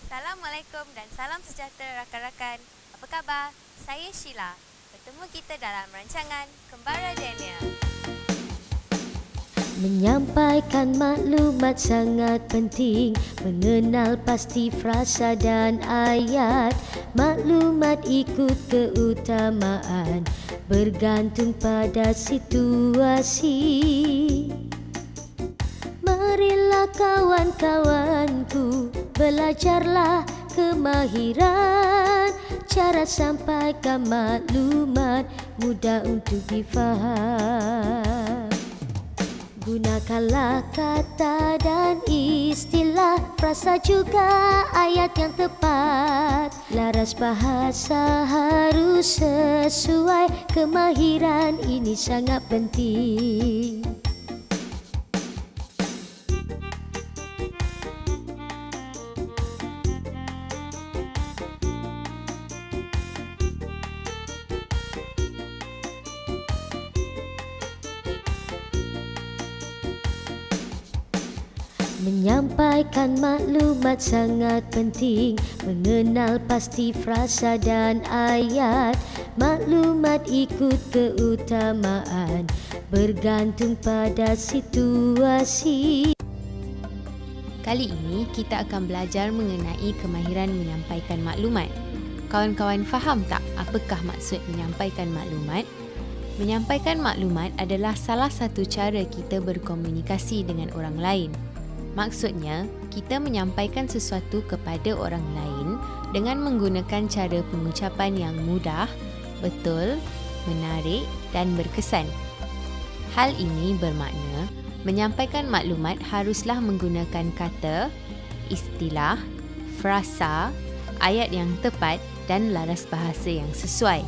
Assalamualaikum dan salam sejahtera rakan-rakan. Apa khabar? Saya Sheila. Bertemu kita dalam rancangan Kembara Daniel. Menyampaikan maklumat sangat penting, mengenal pasti frasa dan ayat. Maklumat ikut keutamaan, bergantung pada situasi. Marilah kawan-kawanku, belajarlah kemahiran. Cara sampaikan maklumat mudah untuk difaham. Gunakanlah kata dan istilah, frasa juga ayat yang tepat. Laras bahasa harus sesuai, kemahiran ini sangat penting. Menyampaikan maklumat sangat penting, mengenal pasti frasa dan ayat. Maklumat ikut keutamaan, bergantung pada situasi. Kali ini kita akan belajar mengenai kemahiran menyampaikan maklumat. Kawan-kawan faham tak apakah maksud menyampaikan maklumat? Menyampaikan maklumat adalah salah satu cara kita berkomunikasi dengan orang lain. Maksudnya, kita menyampaikan sesuatu kepada orang lain dengan menggunakan cara pengucapan yang mudah, betul, menarik dan berkesan. Hal ini bermakna menyampaikan maklumat haruslah menggunakan kata, istilah, frasa, ayat yang tepat dan laras bahasa yang sesuai.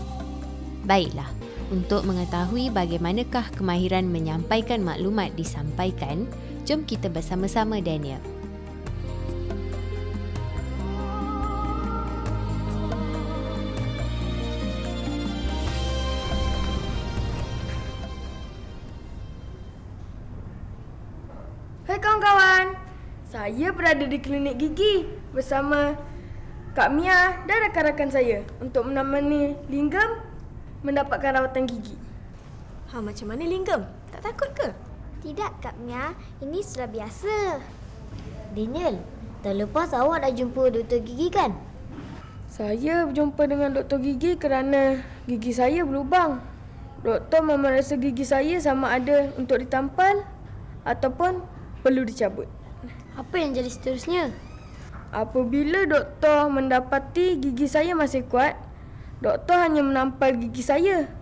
Baiklah, untuk mengetahui bagaimanakah kemahiran menyampaikan maklumat disampaikan, jom kita bersama-sama Daniel. Hai kawan-kawan, saya berada di klinik gigi bersama Kak Mia dan rakan-rakan saya untuk menemani Linggam mendapatkan rawatan gigi. Macam mana Linggam? Tak takut ke? Tidak Kak Mia, ini sudah biasa. Daniel, tahun lepas awak dah jumpa doktor gigi kan? Saya berjumpa dengan doktor gigi kerana gigi saya berlubang. Doktor memeriksa gigi saya sama ada untuk ditampal ataupun perlu dicabut. Apa yang jadi seterusnya? Apabila doktor mendapati gigi saya masih kuat, doktor hanya menampal gigi saya.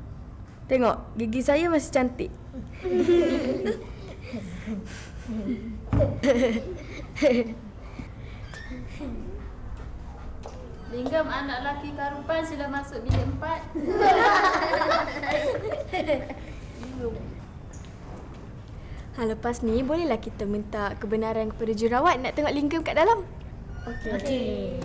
Tengok, gigi saya masih cantik. Linggam anak lelaki karupan sila masuk bilik 4. Lepas ni bolehlah kita minta kebenaran kepada jurawat nak tengok Linggam kat dalam. Okey.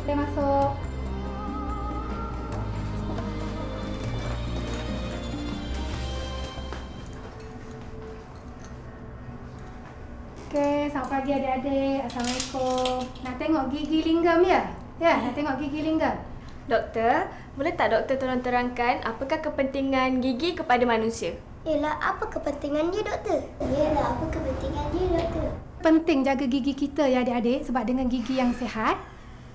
Kita masuk. Okey, selamat pagi adik-adik. Assalamualaikum. Nak tengok gigi Linggam ya? Ya, nak tengok gigi Linggam. Doktor, boleh tak doktor tolong terangkan apakah kepentingan gigi kepada manusia? Yelah, apa kepentingannya doktor? Yelah, apa kepentingannya doktor? Penting jaga gigi kita ya adik-adik sebab dengan gigi yang sihat,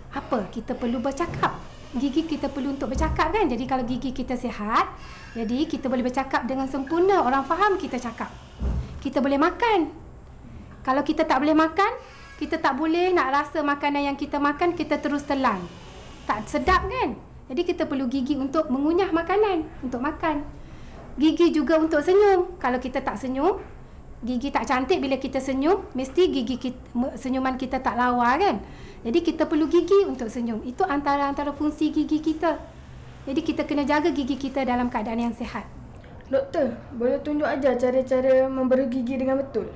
apa? Kita perlu bercakap. Gigi kita perlu untuk bercakap kan? Jadi kalau gigi kita sihat, jadi kita boleh bercakap dengan sempurna. Orang faham kita cakap. Kita boleh makan. Kalau kita tak boleh makan, kita tak boleh nak rasa makanan yang kita makan, kita terus telan. Tak sedap kan? Jadi kita perlu gigi untuk mengunyah makanan, untuk makan. Gigi juga untuk senyum. Kalau kita tak senyum, gigi tak cantik bila kita senyum, mesti gigi kita, senyuman kita tak lawa kan? Jadi kita perlu gigi untuk senyum. Itu antara fungsi gigi kita. Jadi kita kena jaga gigi kita dalam keadaan yang sihat. Doktor, boleh tunjuk ajar cara-cara memberi gigi dengan betul?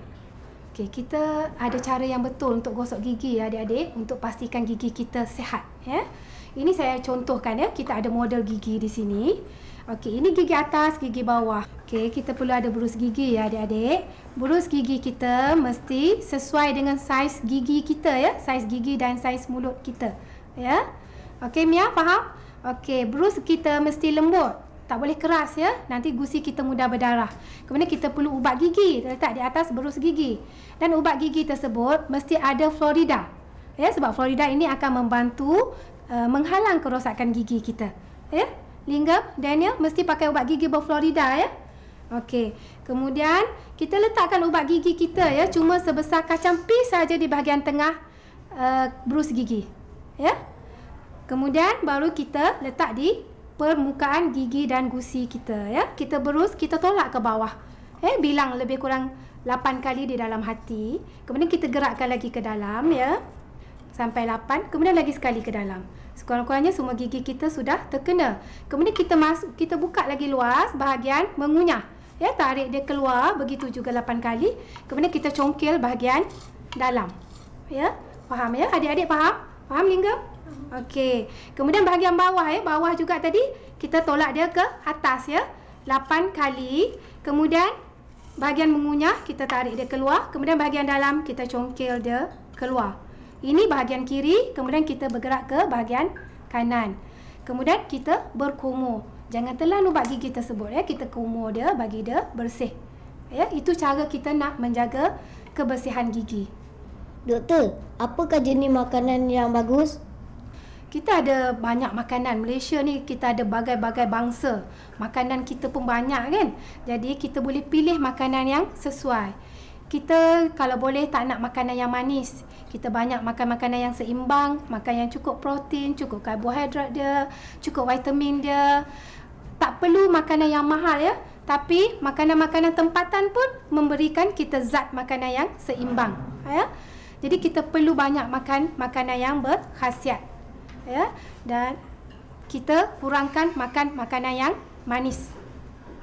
Okey, kita ada cara yang betul untuk gosok gigi ya adik-adik untuk pastikan gigi kita sihat ya. Ini saya contohkan ya, kita ada model gigi di sini. Okey, ini gigi atas, gigi bawah. Okey, kita perlu ada berus gigi ya adik-adik. Berus gigi kita mesti sesuai dengan saiz gigi kita ya, saiz gigi dan saiz mulut kita ya. Okey Mia, faham? Okey, berus kita mesti lembut. Tak boleh keras ya, nanti gusi kita mudah berdarah. Kemudian kita perlu ubat gigi, letak di atas berus gigi. Dan ubat gigi tersebut mesti ada fluorida. Ya, sebab fluorida ini akan membantu menghalang kerosakan gigi kita. Ya, Linggam, Daniel mesti pakai ubat gigi berfluorida ya. Okey, kemudian kita letakkan ubat gigi kita ya, cuma sebesar kacang pis saja di bahagian tengah berus gigi. Ya. Kemudian baru kita letak di permukaan gigi dan gusi kita ya. Kita berus, kita tolak ke bawah. Bilang lebih kurang 8 kali di dalam hati. Kemudian kita gerakkan lagi ke dalam ya. Sampai 8, kemudian lagi sekali ke dalam. Sekurang-kurangnya semua gigi kita sudah terkena. Kemudian kita buka lagi luas bahagian mengunyah. Ya, tarik dia keluar, begitu juga 8 kali. Kemudian kita congkil bahagian dalam. Ya, faham ya? Adik-adik faham? Faham Linggam? Okey. Kemudian bahagian bawah ya, bawah juga tadi kita tolak dia ke atas ya. 8 kali. Kemudian bahagian mengunyah kita tarik dia keluar, kemudian bahagian dalam kita congkil dia keluar. Ini bahagian kiri, kemudian kita bergerak ke bahagian kanan. Kemudian kita berkumur. Jangan telan ubat gigi tersebut ya, kita kumur dia bagi dia bersih. Ya, itu cara kita nak menjaga kebersihan gigi. Doktor, apakah jenis makanan yang bagus? Kita ada banyak makanan. Malaysia ni kita ada bagai-bagai bangsa. Makanan kita pun banyak kan. Jadi kita boleh pilih makanan yang sesuai. Kita kalau boleh tak nak makanan yang manis. Kita banyak makan makanan yang seimbang, makan yang cukup protein, cukup karbohidrat dia, cukup vitamin dia. Tak perlu makanan yang mahal ya. Tapi makanan-makanan tempatan pun memberikan kita zat makanan yang seimbang ya. Jadi kita perlu banyak makan makanan yang berkhasiat. Ya, dan kita kurangkan makan makanan yang manis.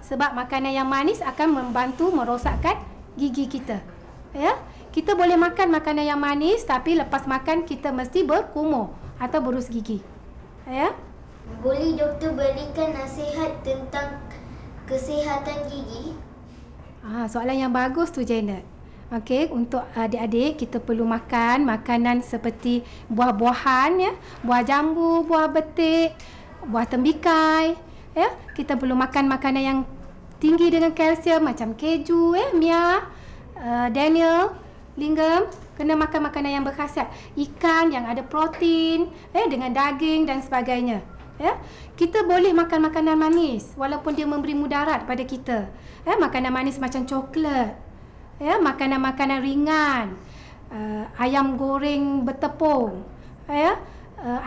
Sebab makanan yang manis akan membantu merosakkan gigi kita. Ya, kita boleh makan makanan yang manis tapi lepas makan kita mesti berkumur atau berus gigi. Ya. Boleh doktor berikan nasihat tentang kesihatan gigi? Soalan yang bagus tu Janet. Okey, untuk adik-adik kita perlu makan makanan seperti buah-buahan ya, buah jambu, buah betik, buah tembikai ya. Kita perlu makan makanan yang tinggi dengan kalsium macam keju ya, Mia, Daniel, Linggam kena makan makanan yang berkhasiat. Ikan yang ada protein dengan daging dan sebagainya. Ya, kita boleh makan makanan manis walaupun dia memberi mudarat pada kita. Makanan manis macam coklat. Ya, makanan-makanan ringan, ayam goreng bertepung, ya,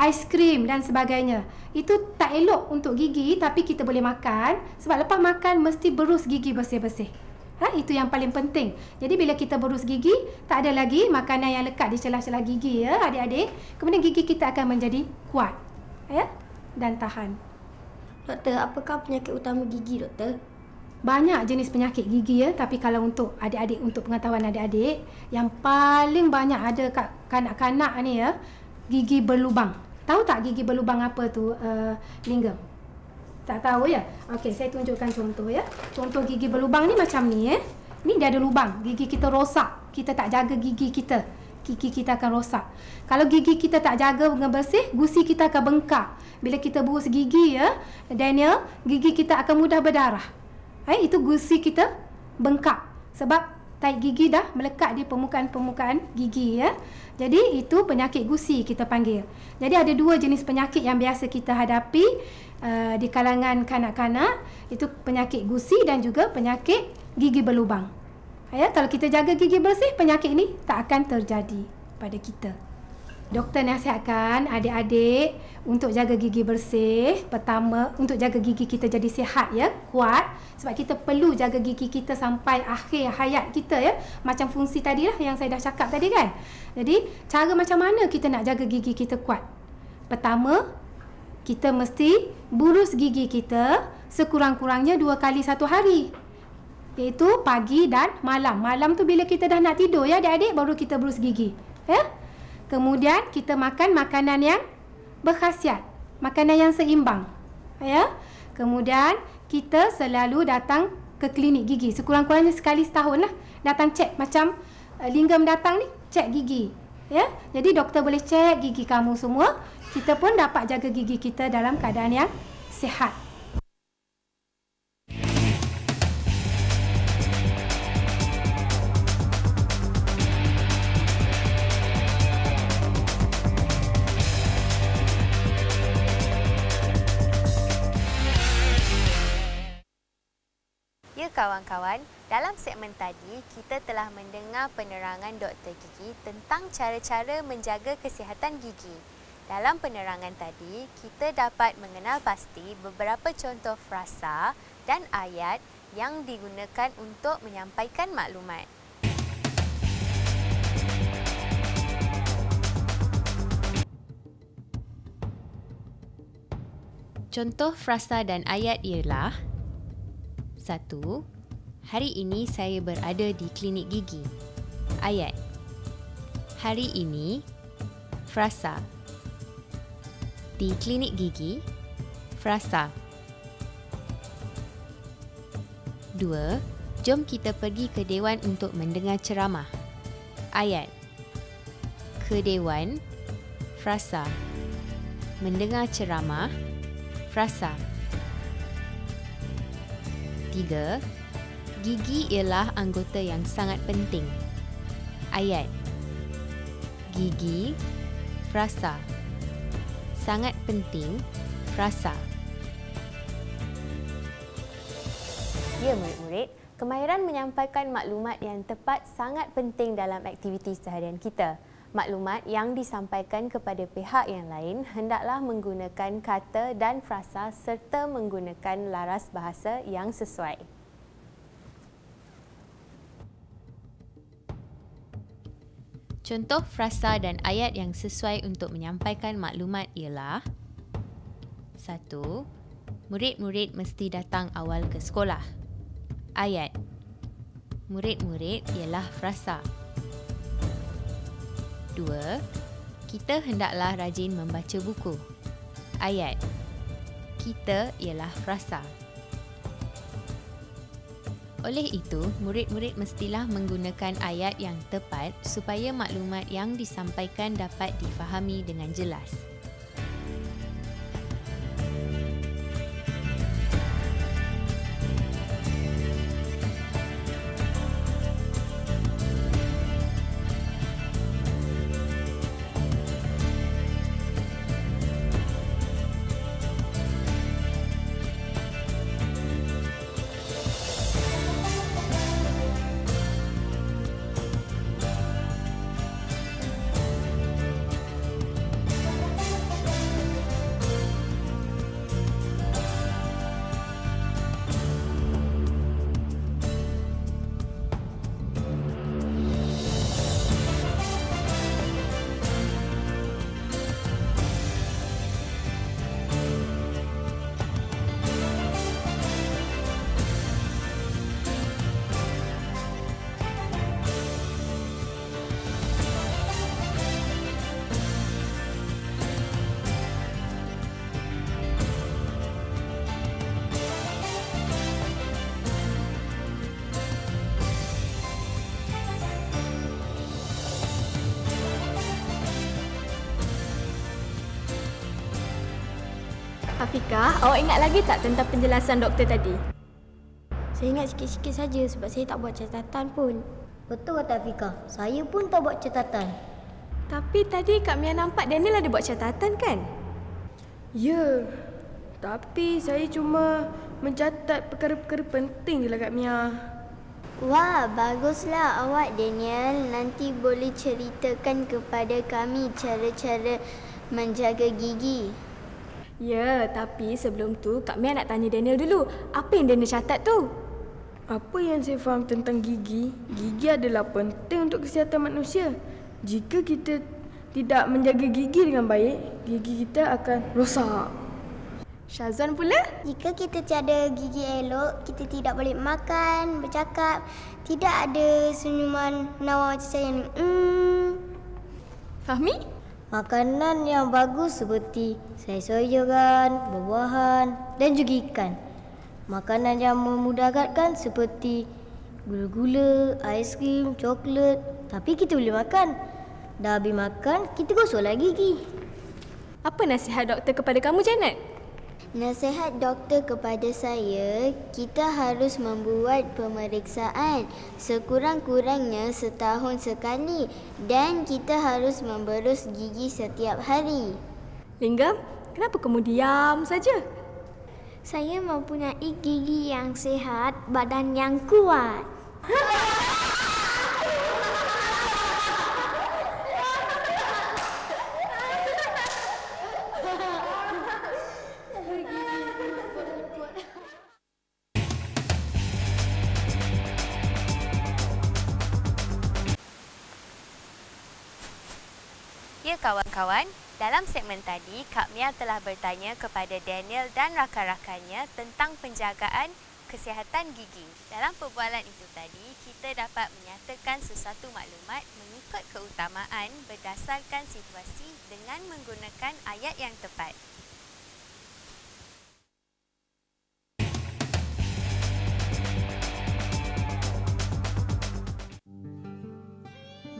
aiskrim dan sebagainya. Itu tak elok untuk gigi tapi kita boleh makan sebab lepas makan mesti berus gigi bersih-bersih. Itu yang paling penting. Jadi bila kita berus gigi, tak ada lagi makanan yang lekat di celah-celah gigi ya adik-adik. Kemudian gigi kita akan menjadi kuat ya dan tahan. Doktor, apakah penyakit utama gigi doktor? Banyak jenis penyakit gigi ya, tapi kalau untuk adik-adik, untuk pengetahuan adik-adik, yang paling banyak ada kat kanak-kanak ni ya, gigi berlubang. Tahu tak gigi berlubang apa tu, Linggam? Tak tahu ya? Okey, saya tunjukkan contoh ya. Contoh gigi berlubang ni macam ni ya. Ni dia ada lubang, gigi kita rosak. Kita tak jaga gigi kita, gigi kita akan rosak. Kalau gigi kita tak jaga dengan bersih, gusi kita akan bengkak. Bila kita berus gigi ya, Daniel, gigi kita akan mudah berdarah. Itu gusi kita bengkak sebab tahi gigi dah melekat di permukaan-permukaan gigi ya. Jadi itu penyakit gusi kita panggil. Jadi ada dua jenis penyakit yang biasa kita hadapi di kalangan kanak-kanak, itu penyakit gusi dan juga penyakit gigi berlubang. Ya, kalau kita jaga gigi bersih, penyakit ini tak akan terjadi pada kita. Doktor nasihatkan adik-adik untuk jaga gigi bersih. Pertama, untuk jaga gigi kita jadi sihat ya, kuat. Sebab kita perlu jaga gigi kita sampai akhir hayat kita ya. Macam fungsi tadilah yang saya dah cakap tadi kan. Jadi, cara macam mana kita nak jaga gigi kita kuat? Pertama, kita mesti burus gigi kita sekurang-kurangnya 2 kali satu hari. Iaitu pagi dan malam. Malam tu bila kita dah nak tidur ya adik-adik, baru kita berus gigi. Ya? Kemudian kita makan makanan yang berkhasiat, makanan yang seimbang. Ya? Kemudian kita selalu datang ke klinik gigi. Sekurang-kurangnya sekali setahun lah. Datang cek macam Linggam datang ni, cek gigi. Ya? Jadi doktor boleh cek gigi kamu semua. Kita pun dapat jaga gigi kita dalam keadaan yang sihat. Ya kawan-kawan, dalam segmen tadi kita telah mendengar penerangan Dr. Gigi tentang cara-cara menjaga kesihatan gigi. Dalam penerangan tadi, kita dapat mengenal pasti beberapa contoh frasa dan ayat yang digunakan untuk menyampaikan maklumat. Contoh frasa dan ayat ialah: 1. Hari ini saya berada di klinik gigi. Ayat. Hari ini. Frasa. Di klinik gigi. Frasa. 2. Jom kita pergi ke dewan untuk mendengar ceramah. Ayat. Ke dewan. Frasa. Mendengar ceramah. Frasa. 3. Gigi ialah anggota yang sangat penting. Ayat. Gigi. Frasa. Sangat penting. Frasa. Ya murid-murid, kemahiran menyampaikan maklumat yang tepat sangat penting dalam aktiviti seharian kita. Maklumat yang disampaikan kepada pihak yang lain hendaklah menggunakan kata dan frasa serta menggunakan laras bahasa yang sesuai. Contoh frasa dan ayat yang sesuai untuk menyampaikan maklumat ialah: 1. Murid-murid mesti datang awal ke sekolah. Ayat. Murid-murid ialah frasa. 2. Kita hendaklah rajin membaca buku. Ayat. Kita ialah frasa. Oleh itu, murid-murid mestilah menggunakan ayat yang tepat supaya maklumat yang disampaikan dapat difahami dengan jelas. Afiqah, awak ingat lagi tak tentang penjelasan doktor tadi? Saya ingat sikit-sikit saja sebab saya tak buat catatan pun. Betul kata Afiqah, saya pun tak buat catatan. Tapi tadi Kak Mia nampak Daniel ada buat catatan kan? Ya, tapi saya cuma mencatat perkara-perkara penting je lah Kak Mia. Wah, baguslah awak Daniel. Nanti boleh ceritakan kepada kami cara-cara menjaga gigi. Ya, tapi sebelum tu Kak Mia nak tanya Daniel dulu. Apa yang Daniel catat tu? Apa yang saya faham tentang gigi, gigi adalah penting untuk kesihatan manusia. Jika kita tidak menjaga gigi dengan baik, gigi kita akan rosak. Syazwan pula? Jika kita tiada gigi elok, kita tidak boleh makan, bercakap. Tidak ada senyuman menawan macam saya ni. Fahmi? Makanan yang bagus seperti sayur-sayuran, buah-buahan dan juga ikan. Makanan yang memudaratkan seperti gula-gula, aiskrim, coklat. Tapi kita boleh makan. Dah habis makan, kita gosoklah gigi. Apa nasihat doktor kepada kamu, Janet? Nasihat doktor kepada saya, kita harus membuat pemeriksaan sekurang-kurangnya setahun sekali dan kita harus memberus gigi setiap hari. Linggam, kenapa kamu diam saja? Saya mempunyai gigi yang sihat, badan yang kuat. Ya kawan-kawan, dalam segmen tadi, Kak Mia telah bertanya kepada Daniel dan rakan-rakannya tentang penjagaan kesihatan gigi. Dalam perbualan itu tadi, kita dapat menyatakan sesuatu maklumat mengikut keutamaan berdasarkan situasi dengan menggunakan ayat yang tepat.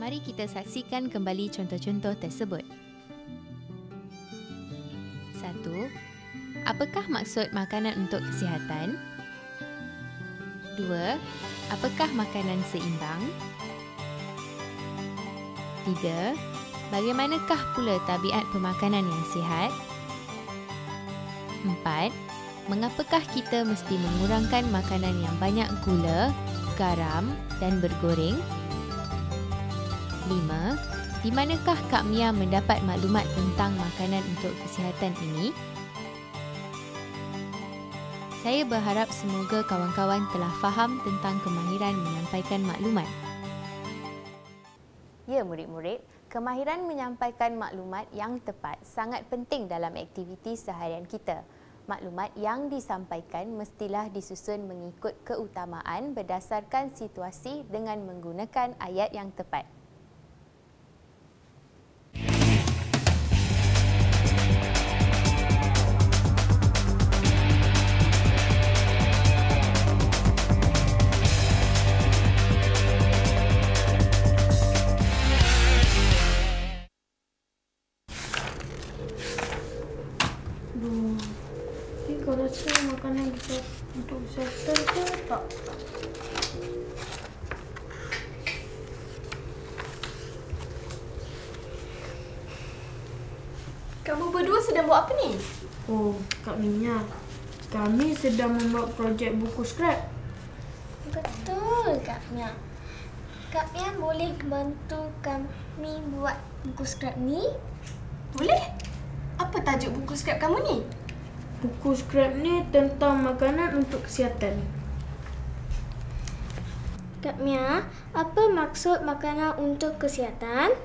Mari kita saksikan kembali contoh-contoh tersebut. 1. Apakah maksud makanan untuk kesihatan? 2. Apakah makanan seimbang? 3. Bagaimanakah pula tabiat pemakanan yang sihat? 4. Mengapakah kita mesti mengurangkan makanan yang banyak gula, garam dan bergoreng? 5. Di manakah Kak Mia mendapat maklumat tentang makanan untuk kesihatan ini? Saya berharap semoga kawan-kawan telah faham tentang kemahiran menyampaikan maklumat. Ya murid-murid, kemahiran menyampaikan maklumat yang tepat sangat penting dalam aktiviti seharian kita. Maklumat yang disampaikan mestilah disusun mengikut keutamaan berdasarkan situasi dengan menggunakan ayat yang tepat. Kau rasa makanan bisa untuk kesihatan ke tak? Kamu berdua sedang buat apa ni? Oh, Kak Mia. Kami sedang membuat projek buku skrap. Betul, Kak Mia. Kak Mia boleh bantu kami buat buku skrap ni? Boleh? Apa tajuk buku skrap kamu ni? Buku skrap ni tentang makanan untuk kesihatan. Kak Mia, apa maksud makanan untuk kesihatan?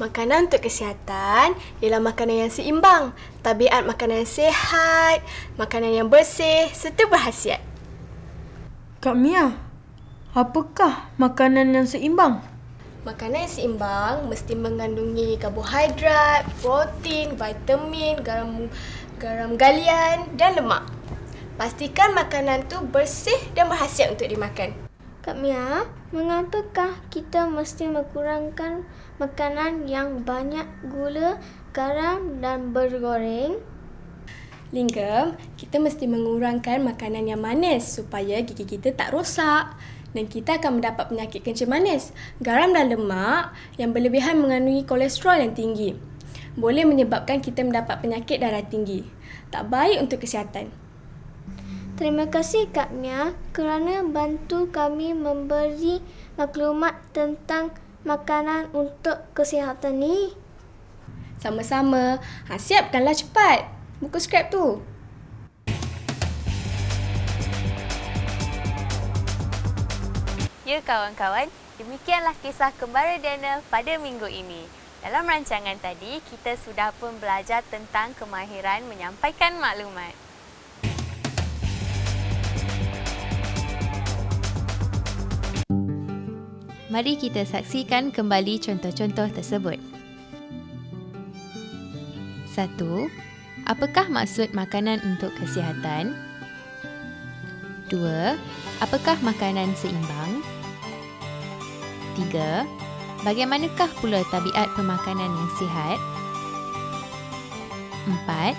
Makanan untuk kesihatan ialah makanan yang seimbang, tabiat makanan yang sihat, makanan yang bersih serta berkhasiat. Kak Mia, apakah makanan yang seimbang? Makanan yang seimbang mesti mengandungi karbohidrat, protein, vitamin, garam galian dan lemak. Pastikan makanan tu bersih dan berkhasiat untuk dimakan. Kak Mia, mengapakah kita mesti mengurangkan makanan yang banyak gula, garam dan bergoreng? Linggam, kita mesti mengurangkan makanan yang manis supaya gigi kita tak rosak dan kita akan mendapat penyakit kencing manis. Garam dan lemak yang berlebihan mengandungi kolesterol yang tinggi. Boleh menyebabkan kita mendapat penyakit darah tinggi. Tak baik untuk kesihatan. Terima kasih Kak Mia kerana bantu kami memberi maklumat tentang makanan untuk kesihatan ni. Sama-sama. Siapkanlah cepat buku skrap tu. Ya kawan-kawan, demikianlah kisah kembara Daniel pada minggu ini. Dalam rancangan tadi, kita sudah pun belajar tentang kemahiran menyampaikan maklumat. Mari kita saksikan kembali contoh-contoh tersebut. 1. Apakah maksud makanan untuk kesihatan? 2. Apakah makanan seimbang? 3. Bagaimanakah pula tabiat pemakanan yang sihat? 4.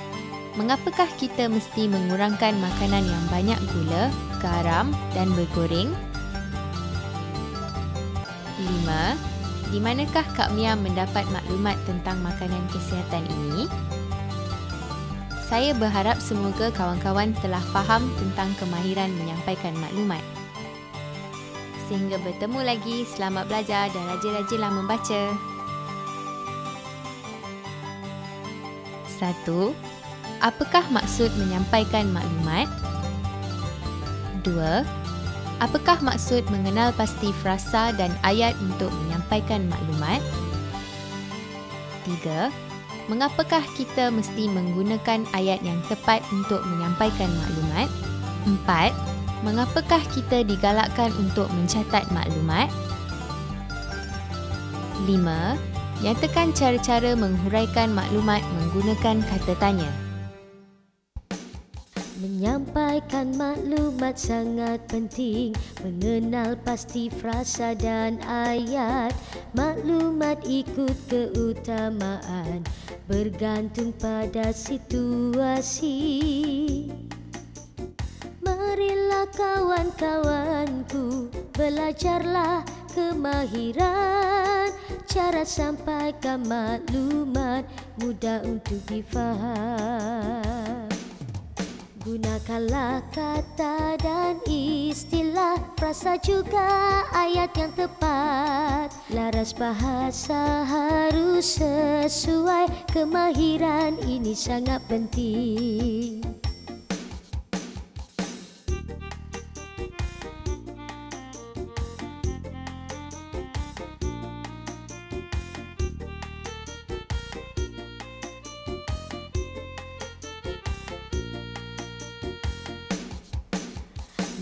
Mengapakah kita mesti mengurangkan makanan yang banyak gula, garam dan bergoreng? 5. Di manakah Kak Mia mendapat maklumat tentang makanan kesihatan ini? Saya berharap semoga kawan-kawan telah faham tentang kemahiran menyampaikan maklumat. Sehingga bertemu lagi, selamat belajar dan rajin-rajinlah membaca. 1. Apakah maksud menyampaikan maklumat? 2. Apakah maksud mengenal pasti frasa dan ayat untuk menyampaikan maklumat? 3. Mengapakah kita mesti menggunakan ayat yang tepat untuk menyampaikan maklumat? 4. Mengapakah kita digalakkan untuk mencatat maklumat? 5. Nyatakan cara-cara menghuraikan maklumat menggunakan kata tanya. Menyampaikan maklumat sangat penting, mengenal pasti frasa dan ayat. Maklumat ikut keutamaan, bergantung pada situasi. Marilah kawan-kawanku, belajarlah kemahiran. Cara sampaikan maklumat mudah untuk difaham. Gunakanlah kata dan istilah, frasa juga ayat yang tepat. Laras bahasa harus sesuai, kemahiran ini sangat penting.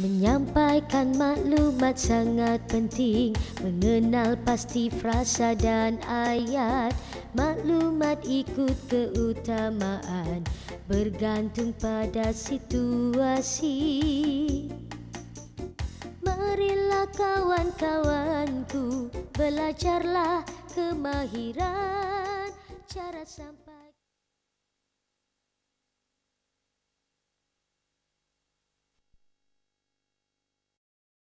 Menyampaikan maklumat sangat penting, mengenal pasti frasa dan ayat. Maklumat ikut keutamaan, bergantung pada situasi. Marilah kawan-kawanku, belajarlah kemahiran. Cara sampai